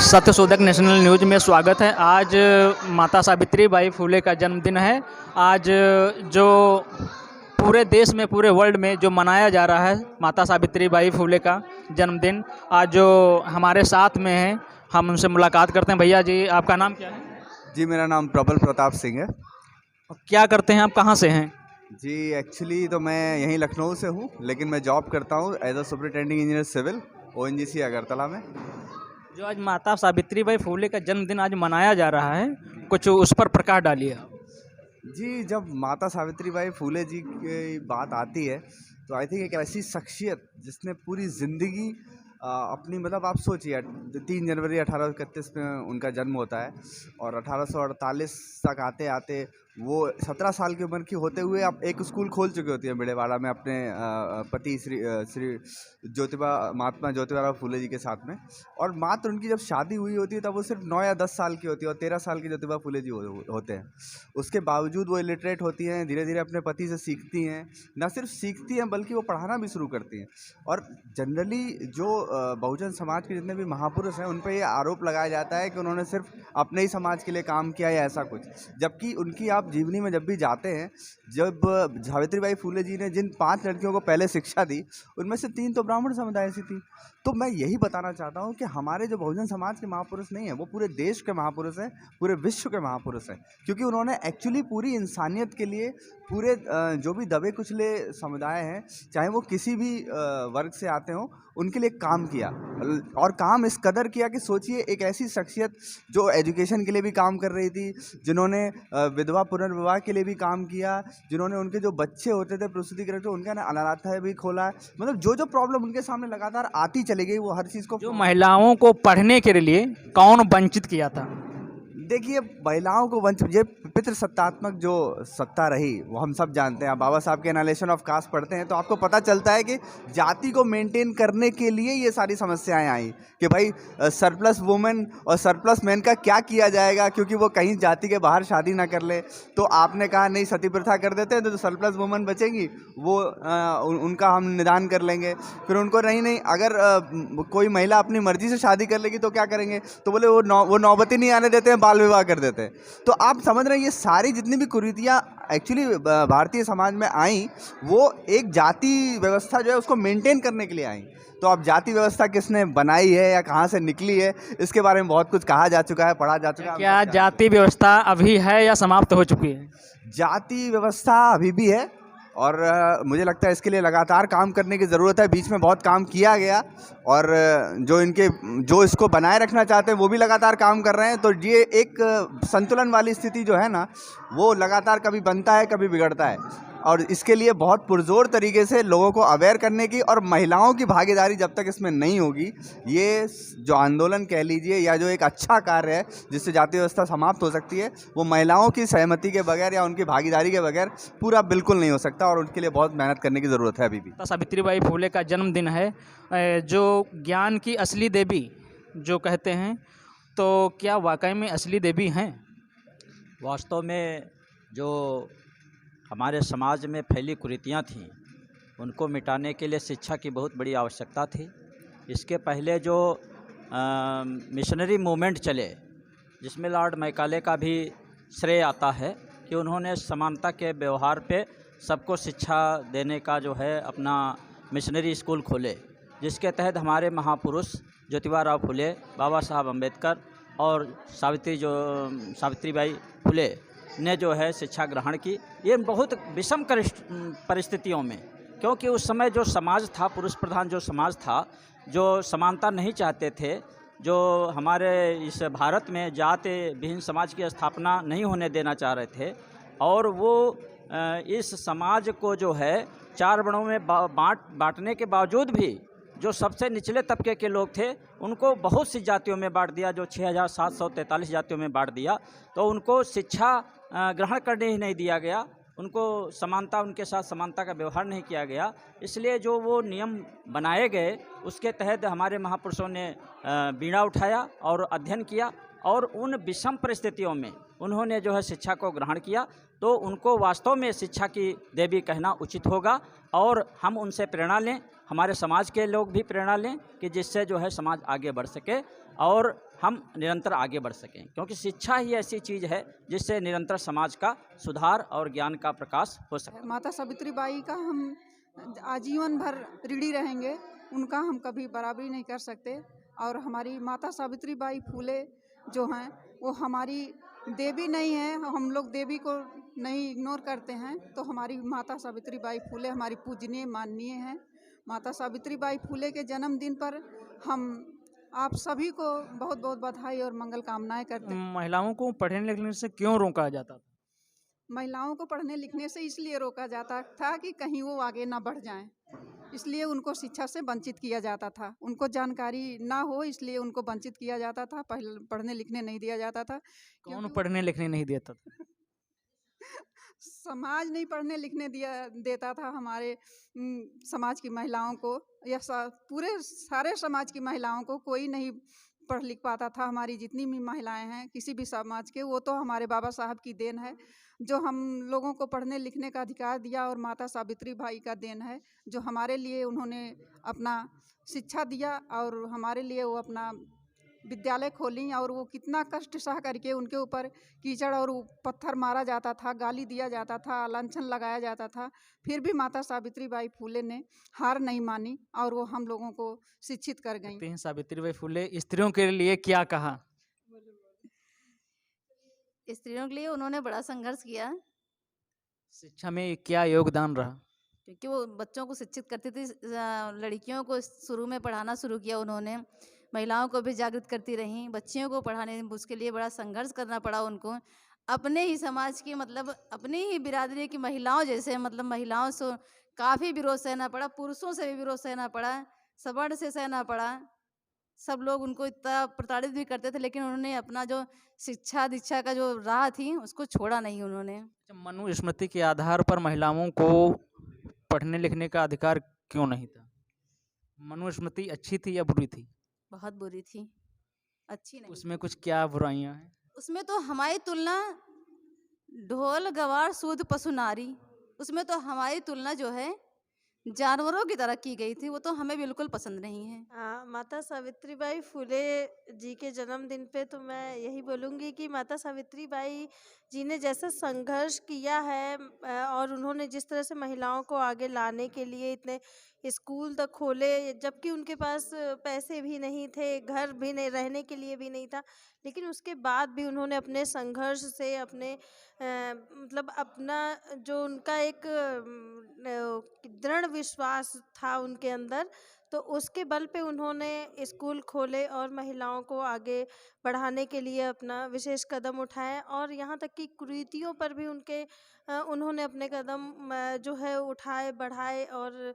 Satyashodhak national news में स्वागत है। आज माता सावित्री बाई फुले का जन्मदिन है। आज जो पूरे देश में, पूरे वर्ल्ड में जो मनाया जा रहा है माता सावित्री बाई फुले का जन्मदिन, आज जो हमारे साथ में हैं, हम उनसे मुलाकात करते हैं। भैया जी, आपका नाम क्या है? जी, मेरा नाम प्रबल प्रताप सिंह है। और क्या करते हैं आप, कहाँ से हैं? जी, एक्चुअली तो मैं यहीं लखनऊ से हूँ, लेकिन मैं जॉब करता हूँ as a superintending engineer civil ONGC Agartala में। जो आज माता सावित्री बाई फुले का जन्मदिन आज मनाया जा रहा है, कुछ उस पर प्रकाश डालिए। जी, जब माता सावित्री बाई फुले जी की बात आती है तो आई थिंक एक ऐसी शख्सियत जिसने पूरी ज़िंदगी अपनी, मतलब आप सोचिए 3 जनवरी 1831 में उनका जन्म होता है और 1848 तक आते आते वो 17 साल की उम्र की होते हुए अब एक स्कूल खोल चुके होती है बिड़ेवाड़ा में अपने पति श्री ज्योतिबा महात्मा ज्योतिबा फुले जी के साथ में। और मात्र उनकी जब शादी हुई होती है तब वो सिर्फ 9 या 10 साल की होती है और 13 साल की ज्योतिबा फुले जी होते हैं। उसके बावजूद वो इलिटरेट होती हैं, धीरे धीरे अपने पति से सीखती हैं, न सिर्फ सीखती हैं बल्कि वो पढ़ाना भी शुरू करती हैं। और जनरली जो बहुजन समाज के जितने भी महापुरुष हैं उन पर यह आरोप लगाया जाता है कि उन्होंने सिर्फ अपने ही समाज के लिए काम किया या ऐसा कुछ, जबकि उनकी आप जीवनी में जब भी जाते हैं, जब सावित्रीबाई फुले जी ने जिन 5 लड़कियों को पहले शिक्षा दी उनमें से 3 तो ब्राह्मण समुदाय से थी। तो मैं यही बताना चाहता हूँ कि हमारे जो बहुजन समाज के महापुरुष नहीं हैं, वो पूरे देश के महापुरुष हैं, पूरे विश्व के महापुरुष हैं, क्योंकि उन्होंने एक्चुअली पूरी इंसानियत के लिए, पूरे जो भी दबे कुचले समुदाय हैं, चाहे वो किसी भी वर्ग से आते हों, उनके लिए काम किया। और काम इस कदर किया कि सोचिए, एक ऐसी शख्सियत जो एजुकेशन के लिए भी काम कर रही थी, जिन्होंने विधवा पुनर्विवाह के लिए भी काम किया, जिन्होंने उनके जो बच्चे होते थे प्रसूतिगृह तो उनका अनाथालय भी खोला। मतलब जो प्रॉब्लम उनके सामने लगातार आती चली गई, वो हर चीज़ को, जो महिलाओं को पढ़ने के लिए कौन वंचित किया था? देखिए, महिलाओं को वंचित, ये पितृसत्तात्मक जो सत्ता रही वो हम सब जानते हैं। आप बाबा साहब के एनालिसिस ऑफ कास्ट पढ़ते हैं तो आपको पता चलता है कि जाति को मेंटेन करने के लिए ये सारी समस्याएं आई कि भाई सरप्लस वुमेन और सरप्लस मैन का क्या किया जाएगा, क्योंकि वो कहीं जाति के बाहर शादी ना कर ले। तो आपने कहा नहीं, सती प्रथा कर देते हैं तो जो सरप्लस वुमेन बचेंगी वो उनका हम निदान कर लेंगे। फिर उनको नहीं, अगर कोई महिला अपनी मर्जी से शादी कर लेगी तो क्या करेंगे, तो बोले वो नौबती नहीं आने देते हैं, बाल विवाह कर देते हैं। तो आप समझ रहे हैं, ये सारी जितनी भी कुरीतियाँ एक्चुअली भारतीय समाज में आई, वो एक जाति व्यवस्था जो है उसको मेंटेन करने के लिए आई। तो अब जाति व्यवस्था किसने बनाई है या कहाँ से निकली है, इसके बारे में बहुत कुछ कहा जा चुका है, पढ़ा जा चुका है। क्या जाति व्यवस्था अभी है या समाप्त हो चुकी है? जाति व्यवस्था अभी भी है और मुझे लगता है इसके लिए लगातार काम करने की ज़रूरत है। बीच में बहुत काम किया गया और जो इसको बनाए रखना चाहते हैं वो भी लगातार काम कर रहे हैं। तो ये एक संतुलन वाली स्थिति जो है ना, वो लगातार कभी बनता है, कभी बिगड़ता है। और इसके लिए बहुत पुरजोर तरीके से लोगों को अवेयर करने की और महिलाओं की भागीदारी जब तक इसमें नहीं होगी, ये जो आंदोलन कह लीजिए या जो एक अच्छा कार्य है जिससे जाति व्यवस्था समाप्त हो सकती है, वो महिलाओं की सहमति के बगैर या उनकी भागीदारी के बगैर पूरा बिल्कुल नहीं हो सकता और उनके लिए बहुत मेहनत करने की ज़रूरत है अभी भी। सावित्रीबाई फुले का जन्मदिन है, जो ज्ञान की असली देवी जो कहते हैं, तो क्या वाकई में असली देवी हैं? वास्तव में जो हमारे समाज में फैली कुरीतियाँ थीं, उनको मिटाने के लिए शिक्षा की बहुत बड़ी आवश्यकता थी। इसके पहले जो मिशनरी मूवमेंट चले, जिसमें लॉर्ड मैकाले का भी श्रेय आता है कि उन्होंने समानता के व्यवहार पे सबको शिक्षा देने का जो है अपना मिशनरी स्कूल खोले, जिसके तहत हमारे महापुरुष ज्योतिबा फुले, बाबा साहब अम्बेडकर और सावित्रीबाई फुले ने जो है शिक्षा ग्रहण की। ये बहुत विषम परिस्थितियों में, क्योंकि उस समय जो समाज था, पुरुष प्रधान जो समाज था, जो समानता नहीं चाहते थे, जो हमारे इस भारत में जाति विहीन समाज की स्थापना नहीं होने देना चाह रहे थे, और वो इस समाज को जो है 4 वर्णों में बांटने के बावजूद भी जो सबसे निचले तबके के लोग थे उनको बहुत सी जातियों में बांट दिया, जो 6743 जातियों में बांट दिया। तो उनको शिक्षा ग्रहण करने ही नहीं दिया गया, उनको समानता, उनके साथ समानता का व्यवहार नहीं किया गया। इसलिए जो वो नियम बनाए गए उसके तहत हमारे महापुरुषों ने बीड़ा उठाया और अध्ययन किया और उन विषम परिस्थितियों में उन्होंने जो है शिक्षा को ग्रहण किया, तो उनको वास्तव में शिक्षा की देवी कहना उचित होगा। और हम उनसे प्रेरणा लें, हमारे समाज के लोग भी प्रेरणा लें कि जिससे जो है समाज आगे बढ़ सके और हम निरंतर आगे बढ़ सकें, क्योंकि शिक्षा ही ऐसी चीज़ है जिससे निरंतर समाज का सुधार और ज्ञान का प्रकाश हो सके। माता सावित्री बाई का हम आजीवन भर ऋणी रहेंगे, उनका हम कभी बराबरी नहीं कर सकते। और हमारी माता सावित्री बाई फूले जो हैं वो हमारी देवी नहीं है, हम लोग देवी को नहीं इग्नोर करते हैं, तो हमारी माता सावित्री बाई फूले हमारी पूजनीय माननीय हैं। माता सावित्री बाई फूले के जन्मदिन पर हम आप सभी को बहुत बहुत बधाई और मंगल कामनाएं करते हैं। महिलाओं को पढ़ने लिखने से क्यों रोका जाता था? महिलाओं को पढ़ने लिखने से इसलिए रोका जाता था कि कहीं वो आगे ना बढ़ जाएं, इसलिए उनको शिक्षा से वंचित किया जाता था। उनको जानकारी ना हो इसलिए उनको वंचित किया जाता था, पढ़ने लिखने नहीं दिया जाता था। कौन क्योंकि पढ़ने लिखने नहीं देता था? समाज नहीं पढ़ने लिखने देता था हमारे समाज की महिलाओं को, या पूरे सारे समाज की महिलाओं को कोई नहीं पढ़ लिख पाता था। हमारी जितनी भी महिलाएं हैं किसी भी समाज के, वो तो हमारे बाबा साहब की देन है जो हम लोगों को पढ़ने लिखने का अधिकार दिया, और माता सावित्री बाई का देन है जो हमारे लिए उन्होंने अपना शिक्षा दिया और हमारे लिए वो अपना विद्यालय खोली। और वो कितना कष्ट सह करके, उनके ऊपर कीचड़ और पत्थर मारा जाता था, गाली दिया जाता था, लांछन लगाया जाता था, फिर भी माता सावित्री बाई फूले ने हार नहीं मानी और वो हम लोगों को शिक्षित कर गई। कहते हैं सावित्रीबाई फुले स्त्रियों के लिए क्या कहा? स्त्रियों के लिए उन्होंने बड़ा संघर्ष किया, शिक्षा में क्या योगदान रहा? क्योंकि वो बच्चों को शिक्षित करती थी। लड़कियों को शुरू में पढ़ाना शुरू किया उन्होंने, महिलाओं को भी जागृत करती रहीं, बच्चियों को पढ़ाने उसके लिए बड़ा संघर्ष करना पड़ा उनको। अपने ही समाज की, मतलब अपनी ही बिरादरी की महिलाओं जैसे, मतलब महिलाओं से काफ़ी विरोध सहना पड़ा, पुरुषों से भी विरोध सहना पड़ा, सवर्ण से सहना पड़ा। सब लोग उनको इतना प्रताड़ित भी करते थे, लेकिन उन्होंने अपना जो शिक्षा दीक्षा का जो राह थी उसको छोड़ा नहीं उन्होंने। अच्छा, मनुस्मृति के आधार पर महिलाओं को पढ़ने लिखने का अधिकार क्यों नहीं था? मनुस्मृति अच्छी थी या बुरी थी? बहुत बुरी थी, अच्छी नहीं। उसमें कुछ क्या बुराइयां हैं? उसमें तो हमारी तुलना ढोल गवार सूद पशु नारी, उसमें तो हमारी तुलना जो है जानवरों की तरह की गई थी, वो तो हमें बिल्कुल पसंद नहीं है। माता सावित्रीबाई फुले जी के जन्मदिन पे तो मैं यही बोलूँगी कि माता सावित्रीबाई जी ने जैसा संघर्ष किया है और उन्होंने जिस तरह से महिलाओं को आगे लाने के लिए इतने स्कूल तक खोले, जबकि उनके पास पैसे भी नहीं थे, घर भी नहीं, रहने के लिए भी नहीं था, लेकिन उसके बाद भी उन्होंने अपने संघर्ष से अपने मतलब अपना जो उनका एक दृढ़ विश्वास था उनके अंदर, तो उसके बल पे उन्होंने स्कूल खोले और महिलाओं को आगे बढ़ाने के लिए अपना विशेष कदम उठाए। और यहाँ तक कि कुरीतियों पर भी उन्होंने अपने कदम जो है उठाए, बढ़ाए। और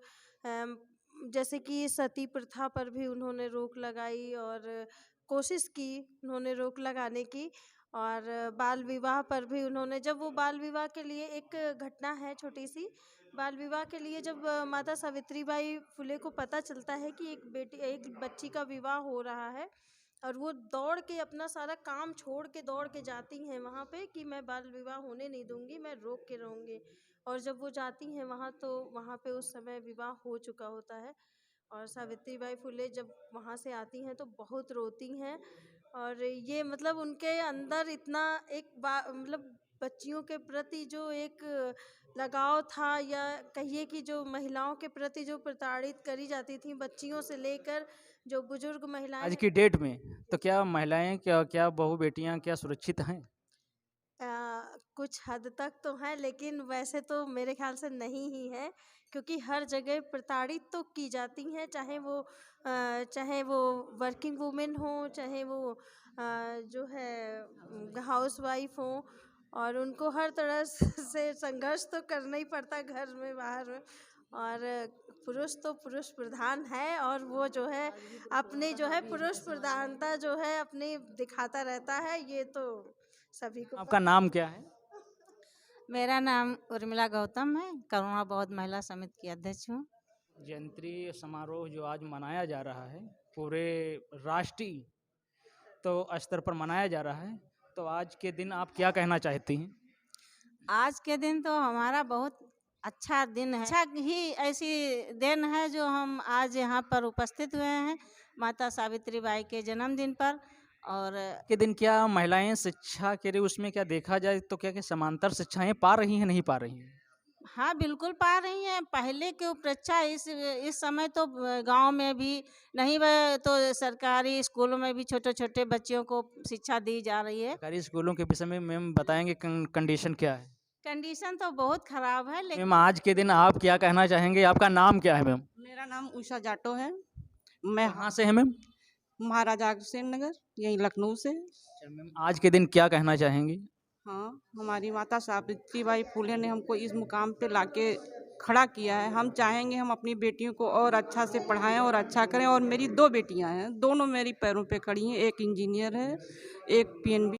जैसे कि सती प्रथा पर भी उन्होंने रोक लगाई और कोशिश की उन्होंने रोक लगाने की। और बाल विवाह पर भी उन्होंने, जब वो बाल विवाह के लिए, एक घटना है छोटी सी, बाल विवाह के लिए जब माता सावित्रीबाई फुले को पता चलता है कि एक बच्ची का विवाह हो रहा है, और वो दौड़ के अपना सारा काम छोड़ के दौड़ के जाती हैं वहाँ पे कि मैं बाल विवाह होने नहीं दूंगी, मैं रोक के रहूँगी। और जब वो जाती हैं वहाँ, तो वहाँ पे उस समय विवाह हो चुका होता है। और सावित्रीबाई फुले जब वहाँ से आती हैं तो बहुत रोती हैं। और ये मतलब उनके अंदर इतना एक मतलब बच्चियों के प्रति जो एक लगाव था, या कहिए कि जो महिलाओं के प्रति जो प्रताड़ित करी जाती थी, बच्चियों से लेकर जो बुजुर्ग महिलाएं आज की डेट में तो क्या महिलाएं, क्या बहू बेटियां क्या सुरक्षित हैं? कुछ हद तक तो हैं, लेकिन वैसे तो मेरे ख्याल से नहीं ही है, क्योंकि हर जगह प्रताड़ित तो की जाती हैं, चाहे वो वर्किंग वुमेन हो, चाहे वो जो है हाउस वाइफ हो, और उनको हर तरह से संघर्ष तो करना ही पड़ता है, घर में बाहर में। और पुरुष तो पुरुष प्रधान है, और वो जो है अपनी जो है पुरुष प्रधानता जो है अपनी दिखाता रहता है, ये तो सभी को आपका नाम क्या है? मेरा नाम उर्मिला गौतम है, करुणा बौद्ध महिला समिति की अध्यक्ष हूँ। जयंती समारोह जो आज मनाया जा रहा है पूरे राष्ट्रीय, स्तर पर मनाया जा रहा है, तो आज के दिन आप क्या कहना चाहती हैं? आज के दिन तो हमारा बहुत अच्छा दिन है, अच्छा ही ऐसी दिन है जो हम आज यहाँ पर उपस्थित हुए हैं माता सावित्री बाई के जन्मदिन पर। और के दिन क्या महिलाएं शिक्षा के लिए उसमें क्या देखा जाए तो क्या समांतर शिक्षाएं पा रही हैं, नहीं पा रही हैं? हाँ, बिल्कुल पा रही हैं। पहले की अपेक्षा इस समय तो गांव में भी नहीं, तो सरकारी स्कूलों में भी छोटे छोटे बच्चियों को शिक्षा दी जा रही है। सरकारी स्कूलों के विषय में मैम बताएंगे कंडीशन क्या है? कंडीशन तो बहुत खराब है, लेकिन मैम आज के दिन आप क्या कहना चाहेंगे? आपका नाम क्या है मैम? मेरा नाम उषा जाटो है। मैं कहाँ से है मैम? महाराजा अग्रसेन नगर, यही लखनऊ से। अच्छा मैम, आज के दिन क्या कहना चाहेंगी? हाँ, हमारी माता सावित्री बाई फुले ने हमको इस मुकाम पे लाके खड़ा किया है। हम चाहेंगे हम अपनी बेटियों को और अच्छा से पढ़ाएं और अच्छा करें। और मेरी 2 बेटियां हैं, दोनों मेरी पैरों पे खड़ी हैं। एक इंजीनियर है, एक पीएनबी